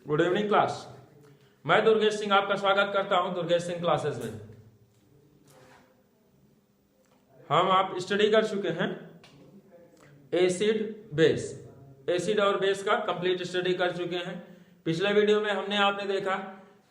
Good evening class. मैं दुर्गेश सिंह आपका स्वागत करता हूं दुर्गेश सिंह क्लासेस में। हम आप स्टडी कर चुके हैं एसिड बेस, एसिड और बेस का कंप्लीट स्टडी कर चुके हैं। पिछले वीडियो में हमने आपने देखा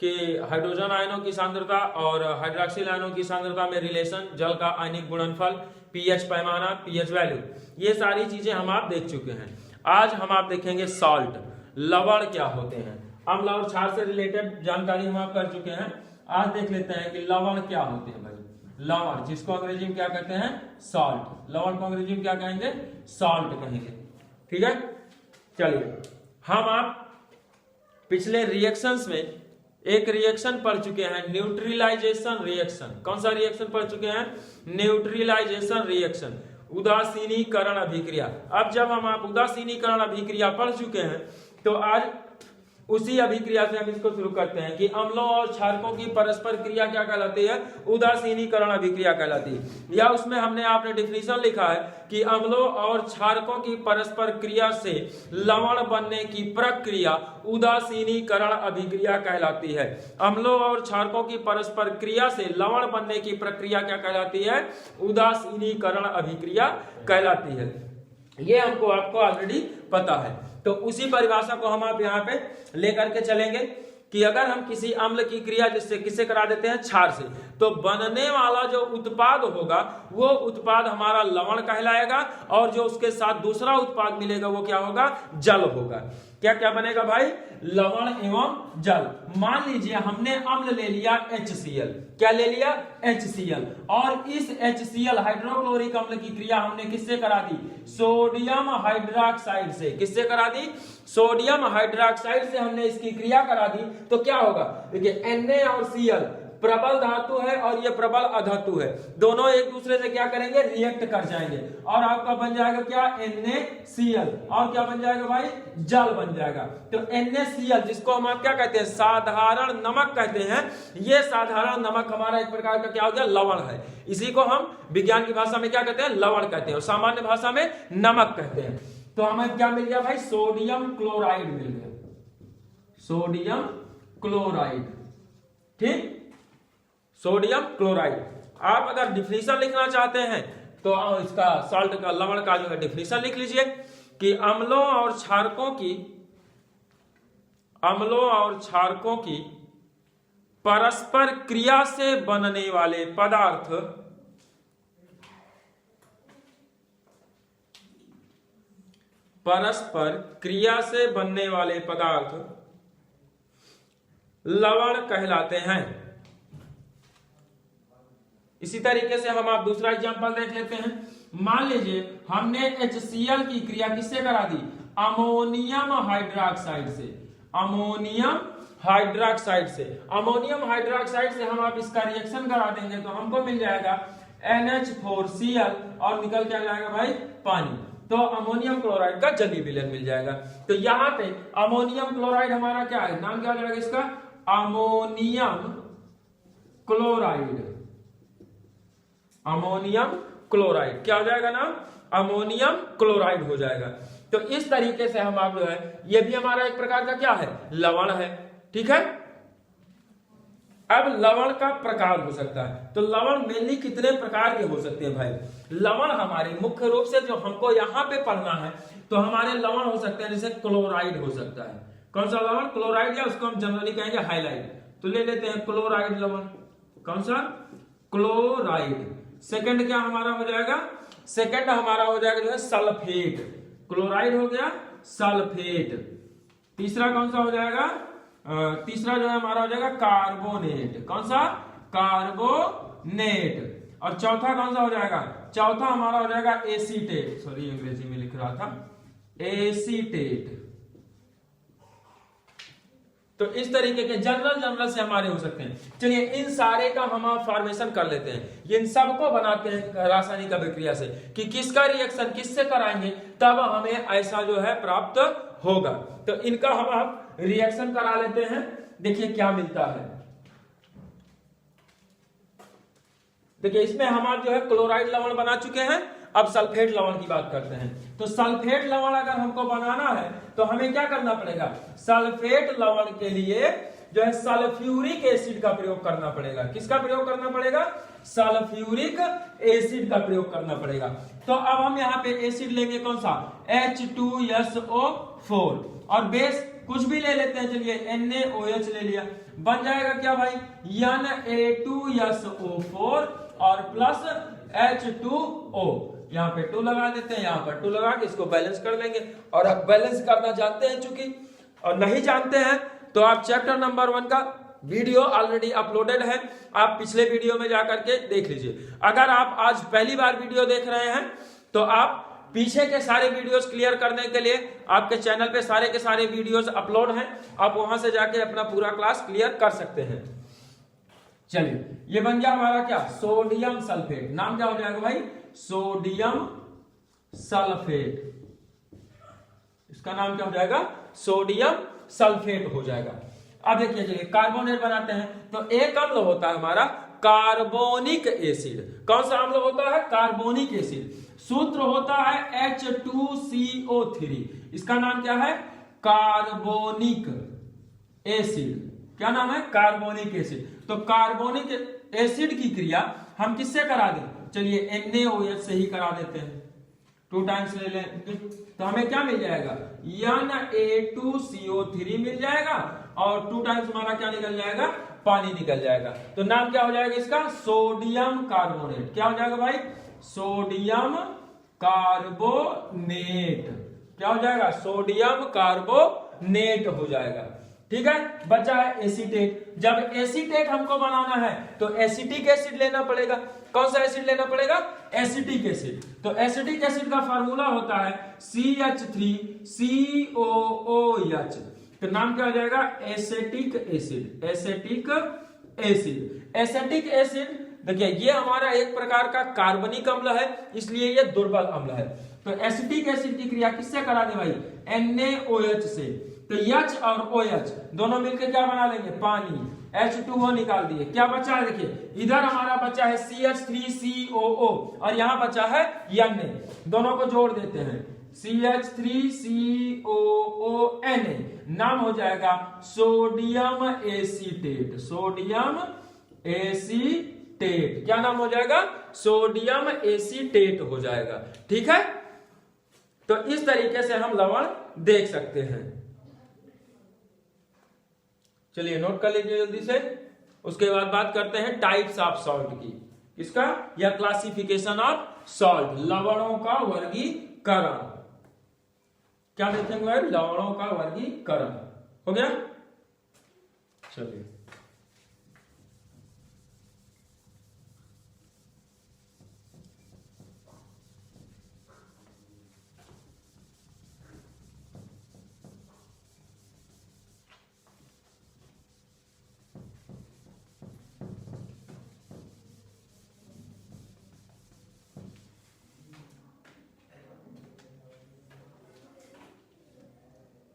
कि हाइड्रोजन आयनों की सांद्रता और हाइड्रोक्सिल आयनों की सांद्रता में रिलेशन, जल का आयनिक गुणनफल, पीएच पैमाना, पीएच वैल्यू, ये सारी चीजें हम आप देख चुके हैं। आज हम आप देखेंगे सॉल्ट, लवण क्या होते हैं। अम्ल और क्षार से रिलेटेड जानकारी हम आप कर चुके हैं। आज देख लेते हैं कि लवण क्या होते हैं भाई। लवण जिसको अंग्रेजी में क्या कहते हैं, सॉल्ट। लवण को अंग्रेजी में क्या कहेंगे, सॉल्ट कहेंगे। ठीक है, चलिए हम आप पिछले रिएक्शंस में एक रिएक्शन पढ़ चुके हैं, न्यूट्रलाइजेशन रिएक्शन। कौन सा रिएक्शन पढ़ चुके हैं, न्यूट्रलाइजेशन रिएक्शन, उदासीनीकरण अभिक्रिया। अब जब हम आप उदासीनीकरण अभिक्रिया पढ़ चुके हैं तो आज उसी अभिक्रिया से हम इसको शुरू करते हैं कि अम्लों और क्षारकों की परस्पर क्रिया क्या कहलाती है, उदासीनीकरण अभिक्रिया कहलाती है। या उसमें हमने आपने डिफिनीशन लिखा है कि अम्लों और क्षारकों की परस्पर क्रिया से लवण बनने की प्रक्रिया उदासीनीकरण अभिक्रिया कहलाती है। अम्लों और क्षारकों की परस्पर क्रिया से लवण बनने की प्रक्रिया क्या कहलाती है, उदासीनीकरण अभिक्रिया कहलाती है। ये हमको आपको ऑलरेडी पता है। तो उसी परिभाषा को हम आप यहाँ पे लेकर के चलेंगे कि अगर हम किसी अम्ल की क्रिया जिससे किसे करा देते हैं, क्षार से, तो बनने वाला जो उत्पाद होगा वो उत्पाद हमारा लवण कहलाएगा और जो उसके साथ दूसरा उत्पाद मिलेगा वो क्या होगा, जल होगा। क्या क्या बनेगा भाई, लवण एवं जल। मान लीजिए हमने अम्ल ले लिया HCl, क्या ले लिया, HCl, और इस HCl हाइड्रोक्लोरिक अम्ल की क्रिया हमने किससे करा दी, सोडियम हाइड्रोक्साइड से। किससे करा दी, सोडियम हाइड्रोक्साइड से हमने इसकी क्रिया करा दी। तो क्या होगा, देखिए Na और Cl प्रबल धातु है और ये प्रबल अधातु है, दोनों एक दूसरे से क्या करेंगे, रिएक्ट कर जाएंगे और आपका बन जाएगा क्या, NaCl, और क्या बन जाएगा भाई, जल बन जाएगा। तो NaCl जिसको हम आप क्या कहते हैं, साधारण नमक कहते हैं, ये साधारण नमक हमारा एक प्रकार का क्या हो गया, लवण है। इसी को हम विज्ञान की भाषा में क्या कहते हैं, लवण कहते हैं, और सामान्य भाषा में नमक कहते हैं। तो हमें क्या मिल गया भाई, सोडियम क्लोराइड मिल गया, सोडियम क्लोराइड। ठीक, सोडियम क्लोराइड। आप अगर डिफिनीशन लिखना चाहते हैं तो इसका सॉल्ट का, लवण का जो है डिफिनीशन लिख लीजिए कि अम्लों और क्षारकों की परस्पर क्रिया से बनने वाले पदार्थ लवण कहलाते हैं। इसी तरीके से हम आप दूसरा एग्जांपल देख लेते हैं। मान लीजिए हमने HCl की क्रिया किससे करा दी, अमोनियम हाइड्रोक्साइड से। अमोनियम हाइड्रोक्साइड से, अमोनियम हाइड्रोक्साइड से हम आप इसका रिएक्शन करा देंगे तो हमको मिल जाएगा NH4Cl और निकल के आ जाएगा भाई पानी। तो अमोनियम क्लोराइड का जलीय विलयन मिल जाएगा। तो यहाँ पे अमोनियम क्लोराइड हमारा क्या है, नाम क्या हो जाएगा इसका, अमोनियम क्लोराइड। अमोनियम क्लोराइड क्या हो जाएगा नाम, अमोनियम क्लोराइड हो जाएगा। तो इस तरीके से हम आप जो है, ये भी हमारा एक प्रकार का क्या है, लवण है। ठीक है, अब लवण का प्रकार हो सकता है। तो लवण मेनली कितने प्रकार के हो सकते हैं भाई। लवण हमारे मुख्य रूप से जो हमको यहाँ पे पढ़ना है, तो हमारे लवण हो सकते हैं, जैसे क्लोराइड हो सकता है। कौन सा लवण, क्लोराइड, या उसको हम जनरली कहेंगे हाइलाइट। तो ले लेते हैं क्लोराइड लवण। कौन सा, क्लोराइड। सेकंड क्या हमारा हो जाएगा, सेकंड हमारा हो जाएगा जो है सल्फेट। क्लोराइड हो गया, सल्फेट। तीसरा कौन सा हो जाएगा, तीसरा जो है हमारा हो जाएगा कार्बोनेट। कौन सा, कार्बोनेट। और चौथा कौन सा हो जाएगा, चौथा हमारा हो जाएगा एसीटेट। सॉरी अंग्रेजी में लिख रहा था, एसीटेट। तो इस तरीके के जनरल से हमारे हो सकते हैं। चलिए इन सारे का हम फॉर्मेशन कर लेते हैं, इन सबको बनाते हैं रासायनिक अभिक्रिया से कि किसका रिएक्शन किससे कराएंगे तब हमें ऐसा जो है प्राप्त होगा। तो इनका हम आप रिएक्शन करा लेते हैं, देखिए क्या मिलता है। देखिए इसमें हम आप जो है क्लोराइड लवण बना चुके हैं अब सल्फेट लवण की बात करते हैं। तो सल्फेट लवण अगर हमको बनाना है तो हमें क्या करना पड़ेगा, सल्फेट लवण के लिए जो है सल्फ्यूरिक एसिड का प्रयोग करना पड़ेगा। किसका प्रयोग करना पड़ेगा, सल्फ्यूरिक एसिड का प्रयोग करना पड़ेगा। तो अब हम यहाँ पे एसिड लेंगे कौन सा, H2SO4 और बेस कुछ भी ले लेते हैं, चलिए NaOH ले लिया, बन जाएगा क्या भाई Na2SO4 और प्लस H2O। यहाँ पे 2 लगा देते हैं, यहाँ पर 2 लगा के इसको बैलेंस कर लेंगे। और अब बैलेंस करना जानते हैं चूंकि, और नहीं जानते हैं तो आप चैप्टर नंबर 1 का वीडियो ऑलरेडी अपलोडेड है, आप पिछले वीडियो में जाकर के देख लीजिए। अगर आप आज पहली बार वीडियो देख रहे हैं तो आप पीछे के सारे वीडियोस क्लियर करने के लिए आपके चैनल पे सारे के सारे वीडियोस अपलोड हैं, आप वहां से जाके अपना पूरा क्लास क्लियर कर सकते हैं। चलिए ये बन गया हमारा क्या, सोडियम सल्फेट। नाम क्या हो जाएगा भाई, सोडियम सल्फेट। इसका नाम क्या हो जाएगा, सोडियम सल्फेट हो जाएगा। अब देखिए चलिए कार्बोनेट बनाते हैं। तो एक अम्ल होता है हमारा कार्बोनिक एसिड। कौन सा अम्ल होता है, कार्बोनिक एसिड। सूत्र होता है H2CO3। इसका नाम क्या है, कार्बोनिक एसिड। क्या नाम है, कार्बोनिक एसिड। तो कार्बोनिक एसिड की क्रिया हम किससे करा दें, चलिए NaOH से ही करा देते हैं। 2 टाइम्स ले लें तो हमें क्या मिल जाएगा, Na2CO3 मिल जाएगा और 2 टाइम्स हमारा क्या निकल जाएगा, पानी निकल जाएगा। तो नाम क्या हो जाएगा इसका, सोडियम कार्बोनेट। क्या हो जाएगा भाई, सोडियम कार्बोनेट। क्या हो जाएगा, सोडियम कार्बोनेट हो जाएगा। ठीक है, बचा है एसीटेट। जब एसीटेट हमको बनाना है तो एसिटिक एसिड लेना पड़ेगा। कौन सा एसिड लेना पड़ेगा, एसिटिक एसिड। तो एसिटिक एसिड का फार्मूला होता है CH3COOH। तो नाम क्या हो जाएगा, acetic acid. Acetic acid, acetic acid देखिए ये हमारा एक प्रकार का कार्बनिक अम्ल है, इसलिए ये दुर्बल अम्ल है। तो एसिटिक एसिड की क्रिया किससे करा दे भाई, NaOH से। तो H और OH दोनों मिलकर क्या बना लेंगे, पानी। H2O निकाल दिए, क्या बचा है देखिए, इधर हमारा बचा है CH3COO और यहां बचा है Na। दोनों को जोड़ देते हैं, CH3COONA। नाम हो जाएगा सोडियम एसीटेट। सोडियम एसीटेट, क्या नाम हो जाएगा, सोडियम एसीटेट हो जाएगा। ठीक है, तो इस तरीके से हम लवण देख सकते हैं। चलिए नोट कर लीजिए जल्दी से। उसके बाद बात करते हैं टाइप्स ऑफ सॉल्ट की। किसका, या क्लासिफिकेशन ऑफ सॉल्ट, लवणों का वर्गीकरण। क्या देखेंगे भाई, लवणों का वर्गीकरण हो गया। चलिए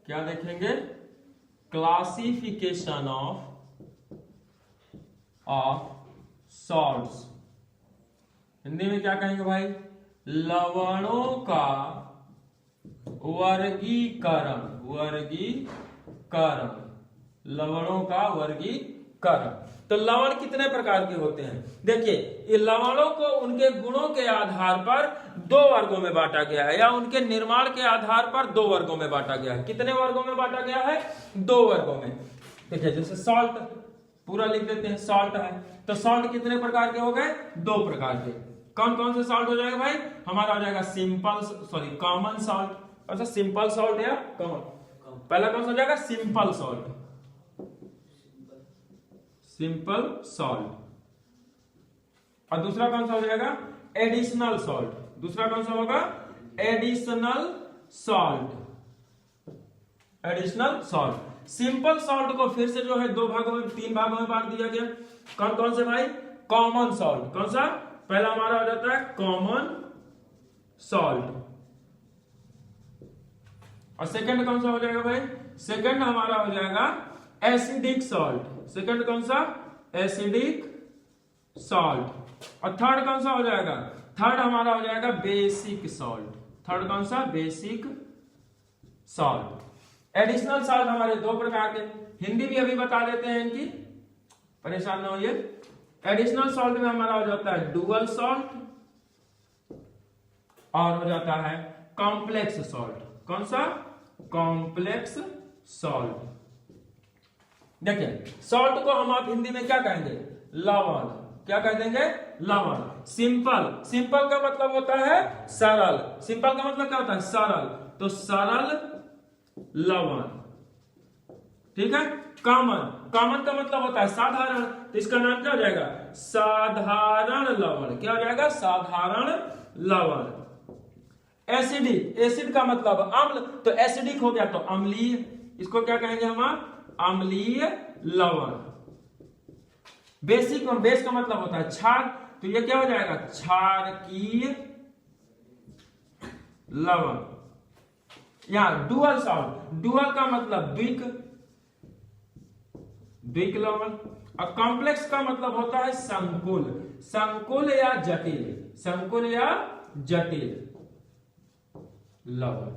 क्या देखेंगे, क्लासिफिकेशन ऑफ सॉल्ट्स। हिंदी में क्या कहेंगे भाई, लवणों का वर्गीकरण। वर्गीकरण, लवणों का वर्गीकरण। तो लवण कितने प्रकार के होते हैं, देखिए ये लवणों को उनके गुणों के आधार पर 2 वर्गों में बांटा गया है, या उनके निर्माण के आधार पर 2 वर्गों में बांटा गया है। कितने वर्गों में बांटा गया है, 2 वर्गों में। देखिए जैसे सॉल्ट, पूरा लिख देते हैं, सॉल्ट है। तो सॉल्ट कितने प्रकार के हो गए, 2 प्रकार के। कौन कौन से सॉल्ट हो जाएगा भाई, हमारा हो जाएगा कॉमन सॉल्ट। अच्छा सिंपल सॉल्ट या कॉमन, पहला कौन सा हो जाएगा, सिंपल सॉल्ट। Simple salt. और दूसरा कौन सा हो जाएगा, एडिशनल सॉल्ट। दूसरा कौन सा होगा, additional salt. Additional salt. Simple salt को फिर से जो है 3 भागों में बांट दिया गया। कौन कौन से भाई, कॉमन सॉल्ट। कौन सा, पहला हमारा हो जाता है कॉमन सॉल्ट। और सेकंड कौन सा हो जाएगा भाई, सेकंड हमारा हो जाएगा एसिडिक सॉल्ट। सेकंड कौन सा, एसिडिक सॉल्ट। और थर्ड कौन सा हो जाएगा, थर्ड हमारा हो जाएगा बेसिक सॉल्ट। थर्ड कौन सा? Basic salt. एडिशनल सॉल्ट हमारे दो प्रकार के, हिंदी भी अभी बता देते हैं इनकी, परेशान न होइए। एडिशनल सॉल्ट में हमारा हो जाता है डुअल सॉल्ट और हो जाता है कॉम्प्लेक्स सॉल्ट। कौन सा? Complex salt. देखिए सॉल्ट को हम आप हिंदी में क्या कहेंगे? लवण। क्या कह देंगे? लवण। सिंपल, सिंपल का मतलब होता है सरल। सिंपल का मतलब क्या होता है? सरल। तो सरल लवण, ठीक है। कॉमन, कॉमन का मतलब होता है साधारण, तो इसका नाम क्या हो जाएगा? साधारण लवण। क्या हो जाएगा? साधारण लवण। एसिडिक, एसिड का मतलब अम्ल, तो एसिडिक हो गया तो अम्लीय, इसको क्या कहेंगे हम? अम्लीय लवण। बेसिक, बेस का मतलब होता है क्षार, तो ये क्या हो जाएगा? क्षारकीय लवण। यहां डुअल सॉल्ट, डुअल का मतलब द्विक, द्विक लवण। और कॉम्प्लेक्स का मतलब होता है संकुल, संकुल या जटिल, संकुल या जटिल लवण।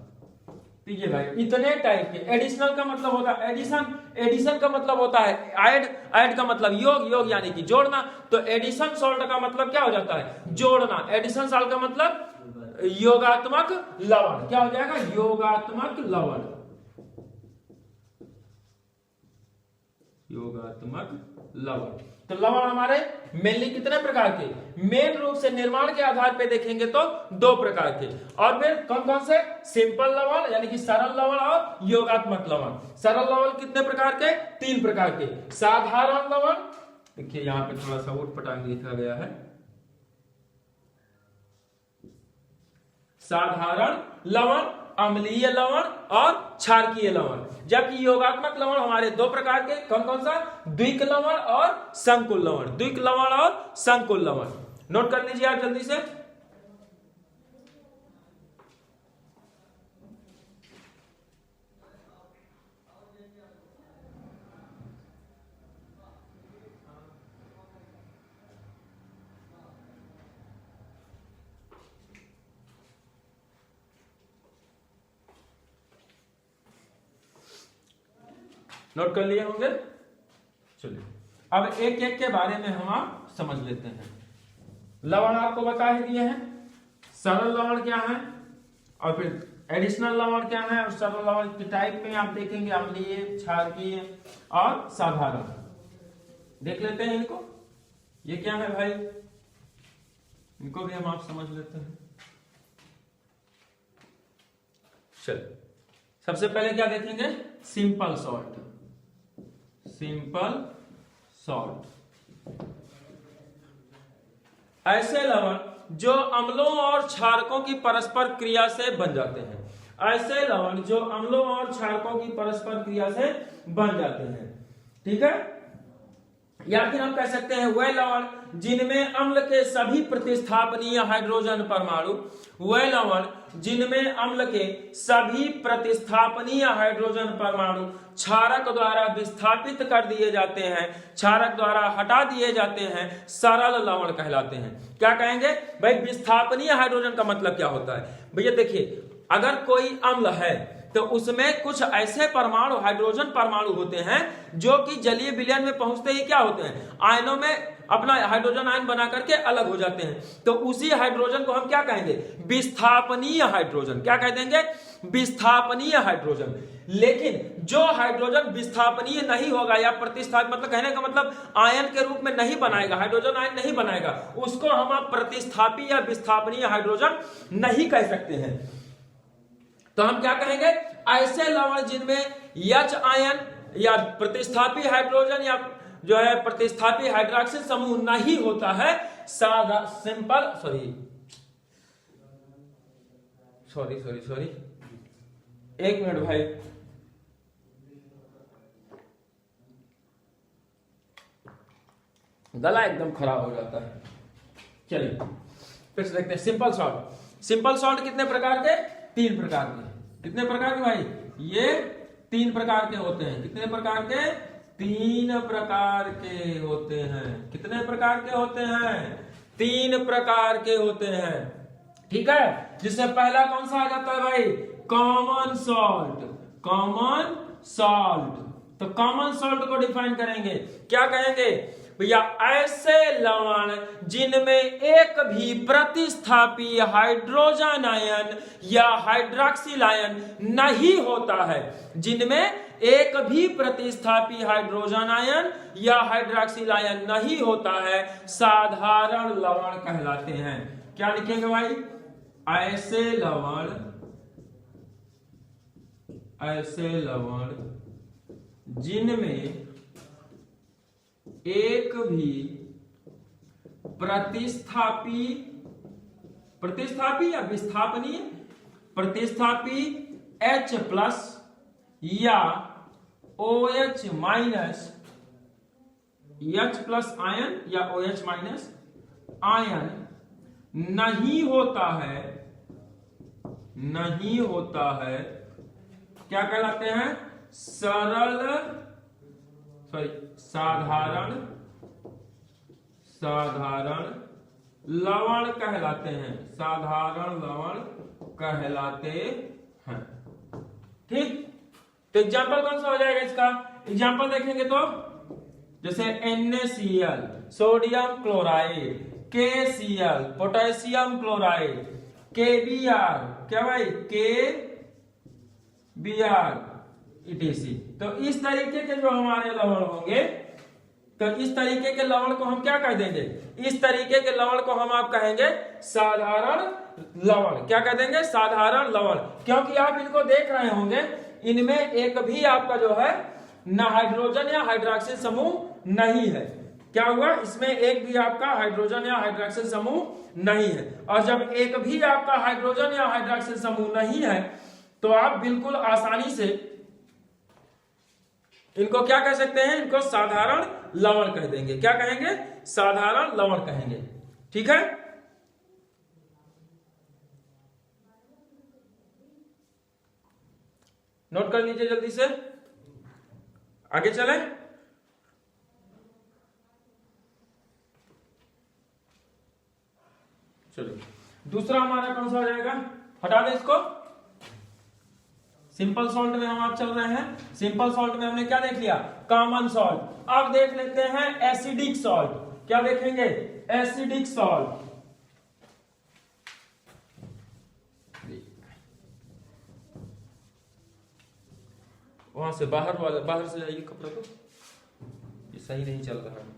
ठीक है भाई, इतने टाइप के। एडिशनल का मतलब होता है एडिशन, एडिशन का मतलब होता है ऐड, ऐड का मतलब योग, योग यानी कि जोड़ना, तो एडिशन सॉल्ट का मतलब क्या हो जाता है? जोड़ना। एडिशन सॉल्ट का मतलब योगात्मक लवण। क्या हो जाएगा? योगात्मक लवण, योगात्मक लवण। तो लवण हमारे मेनली कितने प्रकार के? मेन रूप से निर्माण के आधार पे देखेंगे तो दो प्रकार के, और फिर कौन कौन से? सिंपल लवण यानी कि सरल लवण और योगात्मक लवण। सरल लवण कितने प्रकार के? 3 प्रकार के। साधारण लवण, देखिए यहां पे थोड़ा सा उटपटांग लिखा गया है। साधारण लवण, अम्लीय लवण और क्षारकीय लवण। जबकि योगात्मक लवण हमारे दो प्रकार के, कौन कौन सा? द्विक लवण और संकुल लवण। द्विक लवण और संकुल लवण नोट कर लीजिए आप जल्दी से। नोट कर लिए होंगे? चलिए अब एक एक के बारे में हम आप समझ लेते हैं। लवण आपको बता ही दिए हैं, सरल लवण क्या है और फिर एडिशनल लवण क्या है, और सरल लवण के टाइप में आप देखेंगे अम्लीय, क्षारकीय और साधारण। देख लेते हैं इनको, ये क्या है भाई, इनको भी हम आप समझ लेते हैं। चलिए सबसे पहले क्या देखेंगे? Simple salt. सिंपल सॉल्ट ऐसे लवण जो अम्लों और क्षारकों की परस्पर क्रिया से बन जाते हैं। ऐसे लवण जो अम्लों और क्षारकों की परस्पर क्रिया से बन जाते हैं, ठीक है। या फिर हम कह सकते हैं वह लवण जिनमें अम्ल के सभी प्रतिस्थापनीय हाइड्रोजन परमाणु, वह लवण जिनमें अम्ल के सभी प्रतिस्थापनीय हाइड्रोजन परमाणु क्षारक द्वारा विस्थापित कर दिए जाते हैं, क्षारक द्वारा हटा दिए जाते हैं, सरल लवण कहलाते हैं। क्या कहेंगे भाई? विस्थापनीय हाइड्रोजन का मतलब क्या होता है भैया? देखिए अगर कोई अम्ल है तो उसमें कुछ ऐसे परमाणु, हाइड्रोजन परमाणु होते हैं जो कि जलीय विलयन में पहुंचते ही क्या होते हैं? आयनों में अपना हाइड्रोजन आयन बना करके अलग हो जाते हैं। तो उसी हाइड्रोजन को हम क्या कहेंगे? विस्थापनीय हाइड्रोजन। क्या कह देंगे? विस्थापनीय हाइड्रोजन। लेकिन जो हाइड्रोजन विस्थापनीय नहीं होगा या प्रतिस्थापित, मतलब कहने का मतलब आयन के रूप में नहीं बनाएगा, हाइड्रोजन आयन नहीं बनाएगा, उसको हम आप प्रतिस्थापी या विस्थापनीय हाइड्रोजन नहीं कह सकते हैं। तो हम क्या कहेंगे? ऐसे लवण जिनमें H आयन या प्रतिस्थापी हाइड्रोजन या जो है प्रतिस्थापी हाइड्रोक्सिल समूह नहीं होता है, सादा सिंपल सॉरी एक मिनट भाई, गला एकदम खराब हो जाता है। चलिए फिर से देखते हैं सिंपल सॉल्ट। सिंपल सॉल्ट कितने प्रकार के? 3 प्रकार के। कितने प्रकार के भाई? ये 3 प्रकार के होते हैं। कितने प्रकार के? 3 प्रकार के होते हैं। कितने प्रकार के होते हैं? 3 प्रकार के होते हैं, ठीक है। जिसमें पहला कौन सा आ जाता है भाई, कॉमन सॉल्ट। कॉमन सॉल्ट, तो कॉमन सॉल्ट को डिफाइन करेंगे, क्या कहेंगे भैया, ऐसे लवण जिनमें एक भी प्रतिस्थापी हाइड्रोजन आयन या हाइड्रोक्सिल आयन नहीं होता है, जिनमें एक भी प्रतिस्थापी हाइड्रोजन आयन या हाइड्रोक्सिल आयन नहीं होता है, साधारण लवण कहलाते हैं। क्या लिखेंगे भाई, ऐसे लवण जिनमें एक भी प्रतिस्थापी या विस्थापनीय प्रतिस्थापी H+ या OH- H+ आयन या OH- आयन नहीं होता है, क्या कहलाते हैं, साधारण लवण कहलाते हैं, साधारण लवण कहलाते हैं, ठीक। तो एग्जाम्पल कौन सा हो जाएगा इसका, एग्जाम्पल देखेंगे तो जैसे NaCl sodium chloride, KCl potassium chloride, KBr क्या भाई, KBr ETC। तो इस तरीके के जो हमारे लवण होंगे, तो इस तरीके के लवण को हम क्या कह देंगे, इस तरीके के लवण को हम आप कहेंगे साधारण लवण। क्या कह देंगे, साधारण लवण, क्योंकि आप इनको देख रहे होंगे, इनमें एक भी आपका जो है ना हाइड्रोजन या हाइड्रोक्सिल समूह नहीं है। क्या हुआ, इसमें एक भी आपका हाइड्रोजन या हाइड्रोक्सिल समूह नहीं है। और जब एक भी आपका हाइड्रोजन या हाइड्रोक्सिल समूह नहीं है, तो आप बिल्कुल आसानी से इनको क्या कह सकते हैं, इनको साधारण लवण कह देंगे। क्या कहेंगे, साधारण लवण कहेंगे, ठीक है। नोट कर लीजिए जल्दी से, आगे चले। चलो दूसरा हमारा कौन सा हो जाएगा, हटा दे इसको। सिंपल सॉल्ट में हम आप चल रहे हैं। सिंपल सॉल्ट में हमने क्या देख लिया, कॉमन सॉल्ट। अब देख लेते हैं एसिडिक सॉल्ट। क्या देखेंगे, एसिडिक सॉल्ट। वहां से बाहर से जाइए, कपड़ा को ये सही नहीं चल रहा है।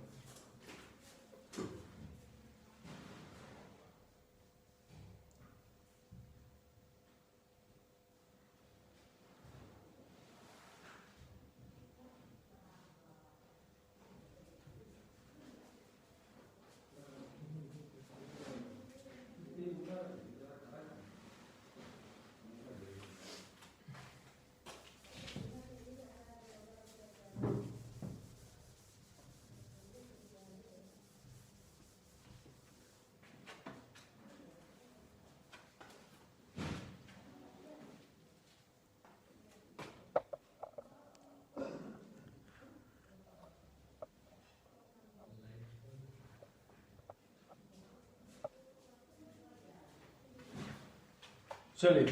चलिए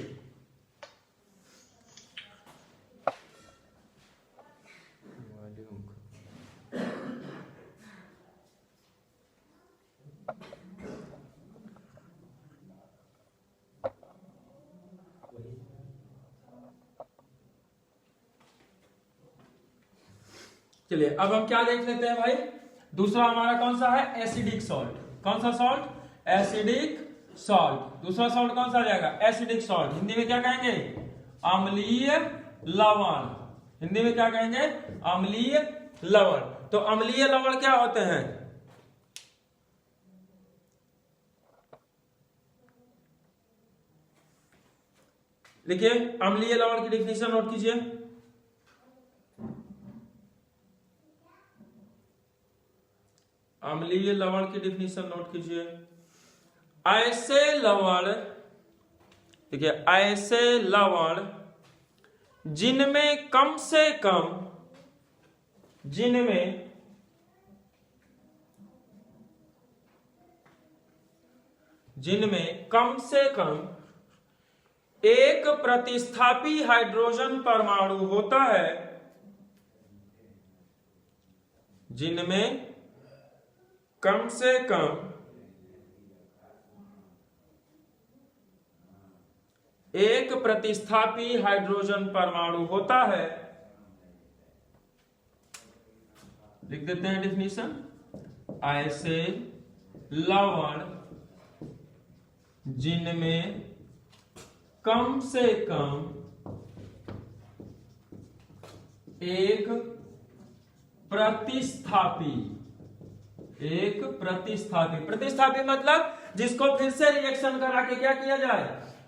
चलिए अब हम क्या देख लेते हैं भाई, दूसरा हमारा कौन सा है, एसिडिक सॉल्ट। कौन सा सॉल्ट, एसिडिक सॉल्ट। दूसरा सॉल्ट कौन सा आ जाएगा, एसिडिक सॉल्ट। हिंदी में क्या कहेंगे, अम्लीय लवण। हिंदी में क्या कहेंगे, अम्लीय लवण। तो अम्लीय लवण क्या होते हैं, देखिए अम्लीय लवण की डेफिनेशन नोट कीजिए। अम्लीय लवण की डेफिनेशन नोट कीजिए। ऐसे लवण, देखिए ऐसे लवण जिनमें कम से कम, जिनमें जिनमें कम से कम एक प्रतिस्थापी हाइड्रोजन परमाणु होता है, जिनमें कम से कम एक प्रतिस्थापी हाइड्रोजन परमाणु होता है। लिख देते हैं डेफिनेशन, ऐसे लवण जिनमें कम से कम एक प्रतिस्थापी मतलब जिसको फिर से रिएक्शन करा के क्या किया जाए,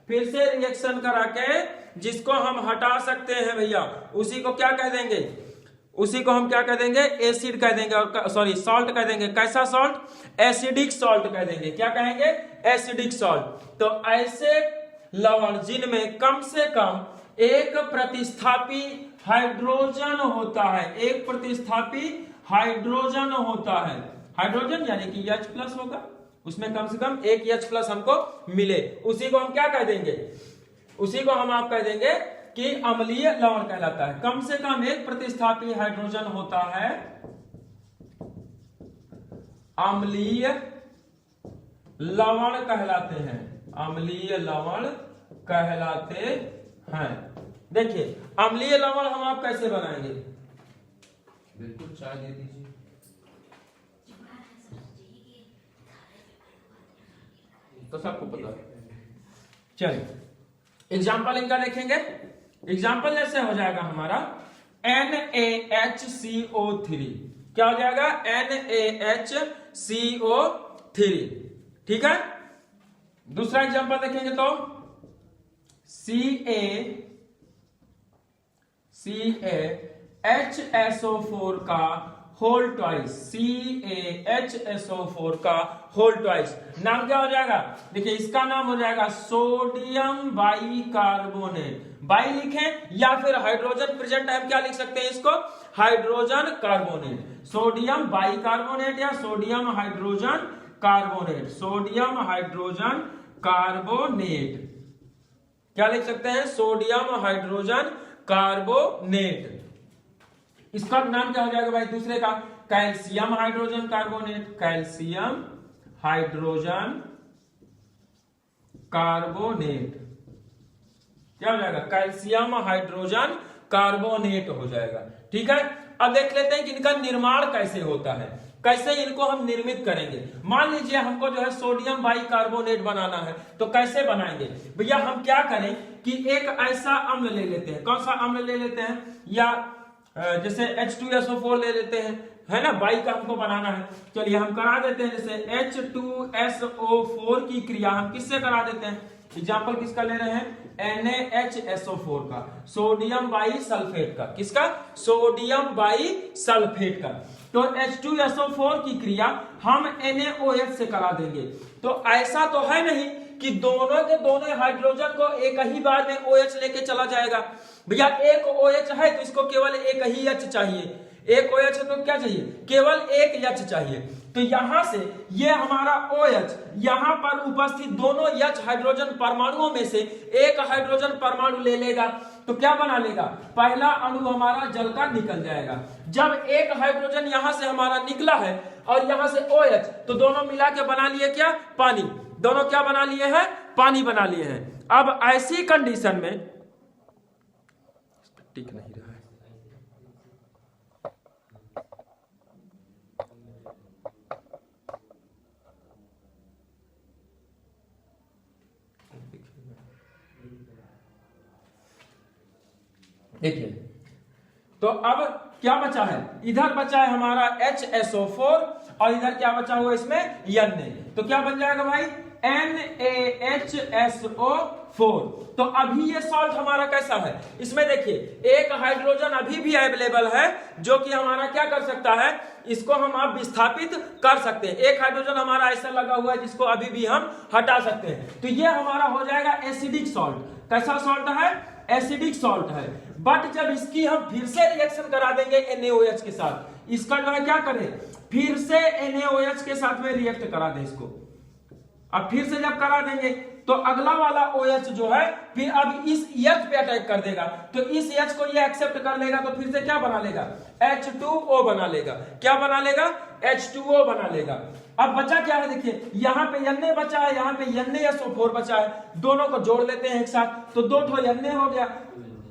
फिर से रिएक्शन करा के जिसको हम हटा सकते हैं भैया, उसी को क्या कह देंगे, उसी को हम क्या कह देंगे, एसिड कह देंगे, और सॉरी सॉल्ट कह देंगे। कैसा सॉल्ट, एसिडिक सॉल्ट कह देंगे। क्या कहेंगे, एसिडिक सॉल्ट। तो ऐसे लवण जिनमें कम से कम एक प्रतिस्थापी हाइड्रोजन होता है, एक प्रतिस्थापी हाइड्रोजन होता है, हाइड्रोजन यानी कि H+ होगा, उसमें कम से कम एक H+ हमको मिले, उसी को हम क्या कह देंगे, उसी को हम आप कह देंगे कि अम्लीय लवण कहलाता है। कम से कम एक प्रतिस्थापी हाइड्रोजन होता है, अम्लीय लवण कहलाते हैं, अम्लीय लवण कहलाते हैं। देखिए अम्लीय लवण हम आप कैसे बनाएंगे, बिल्कुल चाय दे दीजिए। तो सबको पता है। चलिए एग्जाम्पल इनका देखेंगे। एग्जाम्पल जैसे हो जाएगा हमारा NaHCO3, क्या हो जाएगा, NaHCO3, ठीक है। दूसरा एग्जाम्पल देखेंगे तो CaHSO4 का होल ट्वाइस, CaHSO4 का होल ट्वाइस, नाम क्या हो जाएगा, देखिए इसका नाम हो जाएगा सोडियम बाइकार्बोनेट। बाई लिखें या फिर हाइड्रोजन प्रेजेंट है, हम क्या लिख सकते हैं इसको, हाइड्रोजन कार्बोनेट, सोडियम बाइकार्बोनेट या sodium hydrogen carbonate, sodium hydrogen carbonate, क्या लिख सकते हैं, सोडियम हाइड्रोजन कार्बोनेट। इसका नाम क्या हो जाएगा भाई दूसरे का, calcium hydrogen carbonate, calcium hydrogen carbonate, क्या हो जाएगा, कैल्शियम हाइड्रोजन कार्बोनेट हो जाएगा, ठीक है। अब देख लेते हैं कि इनका निर्माण कैसे होता है, कैसे इनको हम निर्मित करेंगे। मान लीजिए हमको जो है सोडियम बाइकार्बोनेट बनाना है, तो कैसे बनाएंगे भैया, हम क्या करें कि एक ऐसा अम्ल ले लेते हैं, कौन सा अम्ल ले लेते हैं, या जैसे H2SO4 ले लेते हैं, है ना, बाई का हमको बनाना है, चलिए हम करा देते हैं। जैसे H2SO4 की क्रिया हम किससे करा देते हैं, एग्जाम्पल किसका ले रहे हैं, NaHSO4 का, सोडियम बाई सल्फेट का, किसका, सोडियम बाई सल्फेट का। तो H2SO4 की क्रिया हम NaOH से करा देंगे। तो ऐसा तो है नहीं कि दोनों के दोनों हाइड्रोजन को एक ही बार में OH लेके चला जाएगा भैया, एक OH है तो इसको केवल एक ही H चाहिए, एक OH है तो क्या चाहिए, केवल एक H चाहिए। तो यहां से ये हमारा OH यहां पर उपस्थित दोनों H हाइड्रोजन परमाणुओं में से एक हाइड्रोजन परमाणु ले लेगा, तो क्या बना लेगा, पहला अणु हमारा जल का निकल जाएगा। जब एक हाइड्रोजन यहां से हमारा निकला है और यहां से OH, तो दोनों मिला के बना लिए क्या, पानी, दोनों क्या बना लिए हैं, पानी बना लिए हैं। अब ऐसी कंडीशन में टिक नहीं रहा है, देखिए। तो अब क्या बचा है, इधर बचा है हमारा HSO4 और इधर क्या बचा हुआ इसमें, Na, तो क्या बन जाएगा भाई, NaHSO4। तो अभी ये सॉल्ट हमारा कैसा है, इसमें देखिए एक हाइड्रोजन अभी भी अवेलेबल है जो कि हमारा क्या कर सकता है, इसको हम आप विस्थापित कर सकते हैं। एक हाइड्रोजन हमारा ऐसा लगा हुआ है जिसको अभी भी हम हटा सकते हैं। तो ये हमारा हो जाएगा एसिडिक सॉल्ट। कैसा सॉल्ट है, एसिडिक सॉल्ट है। बट जब इसकी हम फिर से रिएक्शन करा देंगे NaOH के साथ, इसका जो है क्या करें, फिर से NaOH के साथ में रिएक्ट करा दें इसको। अब फिर से जब करा देंगे तो अगला वाला OH जो है फिर अब इस H पे अटैक कर देगा, तो इस H को ये एक्सेप्ट कर लेगा, तो फिर से क्या बना लेगा, H2O बना लेगा। क्या बना लेगा, H2O बना लेगा। अब बचा क्या है, देखिए यहाँ पे Na बचा है, यहाँ पे NaSO4 बचा है, दोनों को जोड़ लेते हैं एक साथ, तो 2 ठो Na हो गया,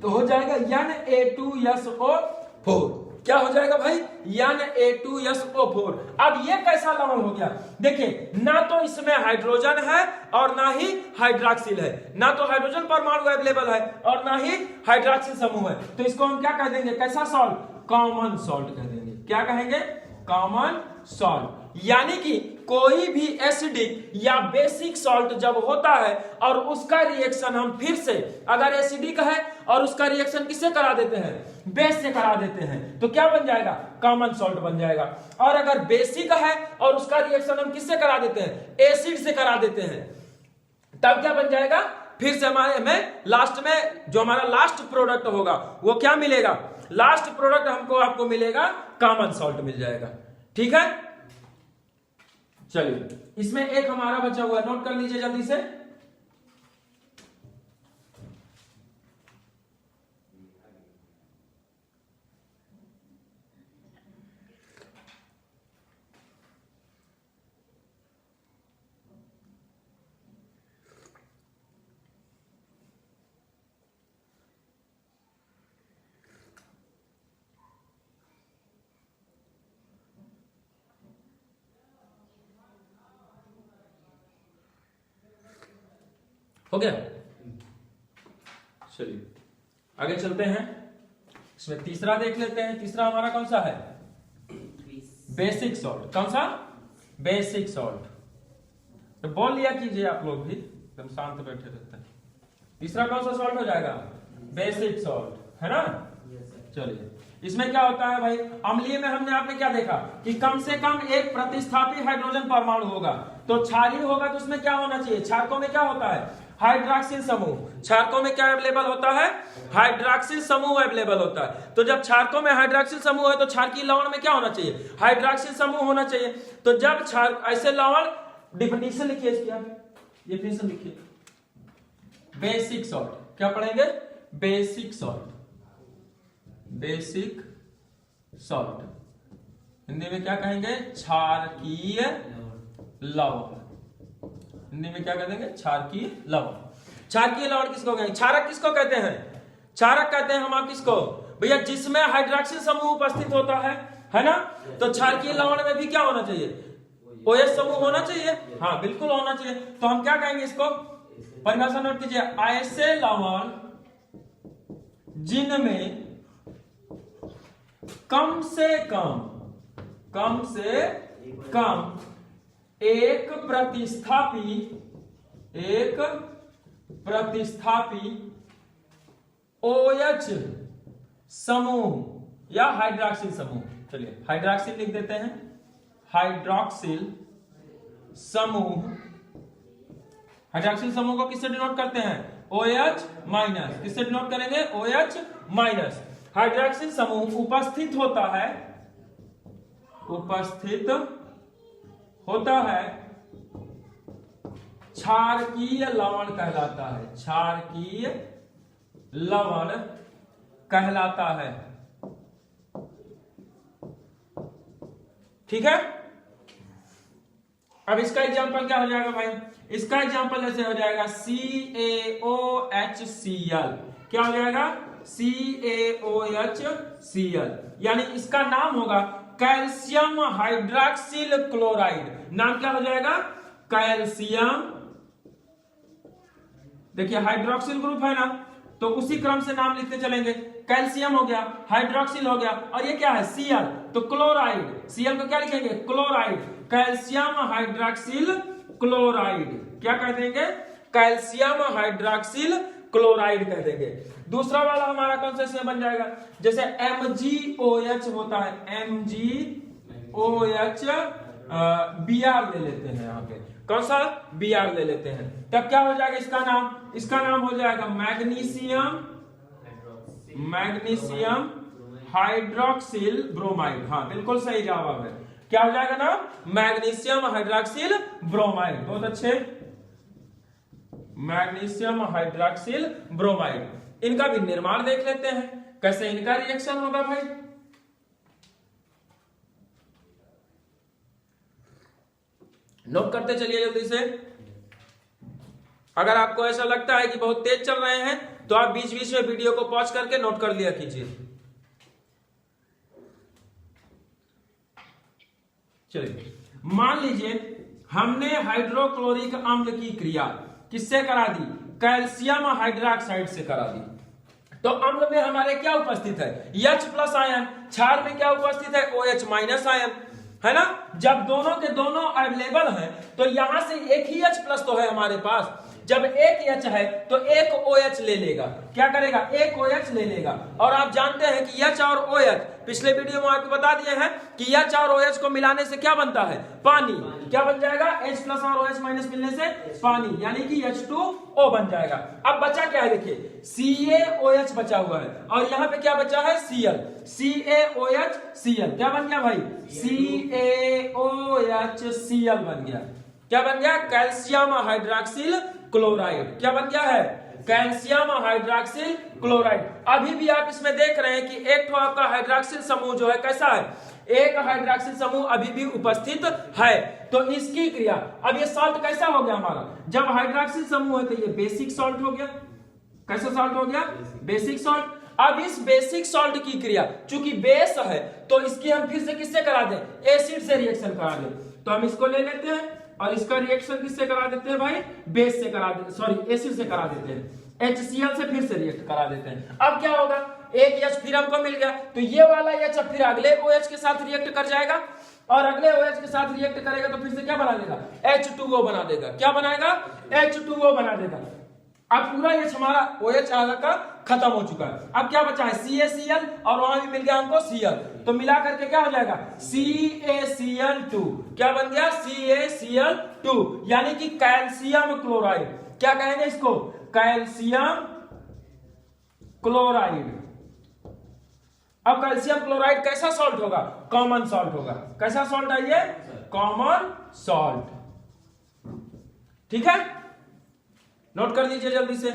तो हो जाएगा Na2SO4। क्या हो जाएगा भाई, Na2SO4। अब ये कैसा लवण हो गया, देखिए ना तो इसमें हाइड्रोजन है और ना ही हाइड्रॉक्सिल है, ना तो हाइड्रोजन परमाणु अवेलेबल है और ना ही हाइड्रॉक्सिल समूह है, तो इसको हम क्या कह देंगे, कैसा सॉल्ट, कॉमन सॉल्ट कह देंगे। क्या कहेंगे, कॉमन सॉल्ट। यानी कि कोई भी एसिडिक या बेसिक सॉल्ट जब होता है और उसका रिएक्शन हम फिर से अगर एसिडिक है और उसका रिएक्शन किससे करा देते हैं, बेस से करा देते हैं, तो क्या बन जाएगा, कॉमन सॉल्ट बन जाएगा। और अगर बेसिक है और उसका रिएक्शन हम किससे करा देते हैं, एसिड से करा देते हैं, तब क्या बन जाएगा, फिर से हमें लास्ट में जो हमारा लास्ट प्रोडक्ट होगा वो क्या मिलेगा, लास्ट प्रोडक्ट हमको आपको मिलेगा, कॉमन सॉल्ट मिल जाएगा। ठीक है, चलिए इसमें एक हमारा बचा हुआ, नोट कर लीजिए जल्दी से। हो गया, चलिए आगे चलते हैं। इसमें तीसरा देख लेते हैं। तीसरा हमारा कौन सा है, बेसिक सॉल्ट। कौन सा, बेसिक सॉल्ट। तो बोल लिया कीजिए आप लोग भी, एकदम शांत बैठे रहते हैं। तीसरा कौन सा सॉल्ट हो जाएगा, बेसिक सॉल्ट, है ना। चलिए इसमें क्या होता है भाई, अम्लीय में हमने आपने क्या देखा कि कम से कम एक प्रतिस्थापी हाइड्रोजन परमाणु होगा, तो क्षारीय होगा तो उसमें क्या होना चाहिए, क्षारकों में क्या होता है, हाइड्रॉक्सिल समूह। क्षारकों में क्या अवेलेबल होता है, हाइड्रॉक्सिल समूह अवेलेबल होता है। तो जब क्षारकों में हाइड्रॉक्सिल समूह है तो क्षारकीय लवण में क्या होना चाहिए, हाइड्रॉक्सिल समूह होना चाहिए। तो जब क्षार ऐसे लवण, डिफिनीशन लिखिए इसकी, डिफिनीशन लिखिए, बेसिक सॉल्ट। क्या पढ़ेंगे, basic salt, basic salt Hindi में क्या कहेंगे, क्षारकीय लवण। हिंदी में क्या कह देंगे, क्षारकीय लवण। क्षारकीय लवण किसको कहेंगे, क्षारक किसको कहते हैं, क्षारक कहते हैं हम आप किसको भैया, जिसमें हाइड्रॉक्सिल समूह उपस्थित होता है ना। तो क्षारकीय लवण में भी क्या होना चाहिए, OH समूह होना चाहिए, हाँ बिल्कुल होना चाहिए। तो हम क्या कहेंगे इसको, परिभाषा नोट कीजिए, ऐसे लवण जिनमें कम से कम एक प्रतिस्थापी OH समूह या हाइड्रॉक्सिल समूह, चलिए हाइड्रॉक्सिल लिख देते हैं, हाइड्रॉक्सिल समूह। हाइड्रॉक्सिल समूह को किससे डिनोट करते हैं, OH माइनस। किससे डिनोट करेंगे, OH माइनस। हाइड्रॉक्सिल समूह उपस्थित होता है क्षारकीय लवण कहलाता है, क्षारकीय लवण कहलाता है। ठीक है, अब इसका एग्जांपल क्या हो जाएगा भाई, इसका एग्जांपल ऐसे हो जाएगा CaOHCl। क्या हो जाएगा, CaOHCl, यानी इसका नाम होगा कैल्शियम हाइड्रॉक्सिल क्लोराइड। नाम क्या हो जाएगा, कैल्शियम, देखिए हाइड्रॉक्सिल ग्रुप है ना, तो उसी क्रम से नाम लिखते चलेंगे। कैल्शियम हो गया, हाइड्रॉक्सिल हो गया, और ये क्या है, Cl, तो क्लोराइड। Cl को क्या लिखेंगे, क्लोराइड, कैल्शियम हाइड्रॉक्सिल क्लोराइड। क्या कह देंगे, कैल्शियम हाइड्रॉक्सिल क्लोराइड कह देंगे। दूसरा वाला हमारा कौन सा इसमें बन जाएगा, जैसे MgOH होता है, MgOH, Br ले लेते हैं यहाँ पे, कौन सा, Br ले लेते हैं, तब क्या हो जाएगा इसका नाम हो जाएगा मैग्नीशियम हाइड्रॉक्सिल ब्रोमाइड। हाँ बिल्कुल सही जवाब है। क्या हो जाएगा नाम? Magnesium hydroxyl bromide. बहुत अच्छे, मैग्नीशियम हाइड्रोक्सिल ब्रोमाइड। इनका भी निर्माण देख लेते हैं, कैसे इनका रिएक्शन होगा भाई। नोट करते चलिए जल्दी से। अगर आपको ऐसा लगता है कि बहुत तेज चल रहे हैं तो आप बीच बीच में वीडियो को पॉज करके नोट कर लिया कीजिए। चलिए, मान लीजिए हमने हाइड्रोक्लोरिक अम्ल की क्रिया किससे करा दी? कैल्शियम हाइड्रोक्साइड से करा दी। तो अम्ल में हमारे क्या उपस्थित है? H+ ion. क्षार में क्या उपस्थित है? OH- आयन, है ना। जब दोनों के दोनों अवेलेबल हैं तो यहां से एक ही H+ तो है हमारे पास। जब एक H है तो एक OH ले लेगा। क्या करेगा? एक OH ले लेगा। और आप जानते हैं कि H और OH पिछले वीडियो में आपको बता दिए हैं कि H और OH को मिलाने से क्या बनता है? पानी। क्या बन जाएगा? H+ और OH- मिलने से पानी, यानी कि H2O बन जाएगा। अब बचा क्या है? देखिए CaOH बचा हुआ है और यहां पे क्या बचा है? Cl। CaOH Cl क्या बन गया भाई? CaOHCl बन गया। क्या बन गया? Calcium hydroxyl chloride. क्या बन गया है? Calcium hydroxyl chloride. अभी भी आप इसमें देख रहे हैं कि एक तो आपका हाइड्रोक्सिल समूह जो है कैसा है? एक हाइड्रोक्सिल समूह अभी भी उपस्थित है। तो इसकी क्रिया, अब ये सॉल्ट कैसा हो गया हमारा? जब हाइड्रोक्सिल समूह है तो ये बेसिक सॉल्ट हो गया। कैसा सॉल्ट हो गया? Basic salt. अब इस बेसिक सॉल्ट की क्रिया चूंकि बेस है तो इसकी हम फिर से किससे करा दें? एसिड से रिएक्शन करा दें। तो हम इसको ले लेते हैं और इसका रिएक्शन किससे करा देते हैं भाई? बेस से करा देते, सॉरी एसिड से करा देते हैं। HCl से फिर से रिएक्ट करा देते हैं। अब क्या होगा? एक H फिर हमको मिल गया तो ये वाला H अब फिर अगले OH के साथ रिएक्ट कर जाएगा और अगले OH के साथ रिएक्ट करेगा तो फिर से क्या बना देगा? H2O बना देगा। क्या बनाएगा? H2O बना देगा। अब पूरा H हमारा OH आगा का खत्म हो चुका है। अब क्या बचा है? CaCl और वहां भी मिल गया हमको Cl। तो मिला करके क्या हो जाएगा? CaCl2। क्या बन गया? CaCl2, यानी कि कैल्शियम क्लोराइड। क्या कहेंगे इसको? Calcium chloride. अब कैल्शियम क्लोराइड कैसा सॉल्ट होगा? कॉमन सॉल्ट होगा। कैसा सॉल्ट है ये? Common salt. ठीक है, नोट कर लीजिए जल्दी से।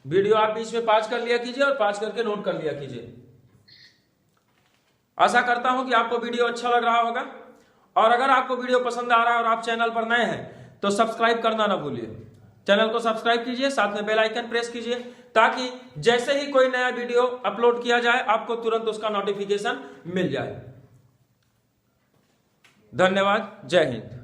वीडियो आप बीच में पॉज कर लिया कीजिए और पॉज करके नोट कर लिया कीजिए। आशा करता हूं कि आपको वीडियो अच्छा लग रहा होगा और अगर आपको वीडियो पसंद आ रहा है और आप चैनल पर नए हैं तो सब्सक्राइब करना ना भूलिए। चैनल को सब्सक्राइब कीजिए, साथ में बेल आइकन प्रेस कीजिए ताकि जैसे ही कोई नया वीडियो अपलोड किया जाए आपको तुरंत उसका नोटिफिकेशन मिल जाए। धन्यवाद। जय हिंद।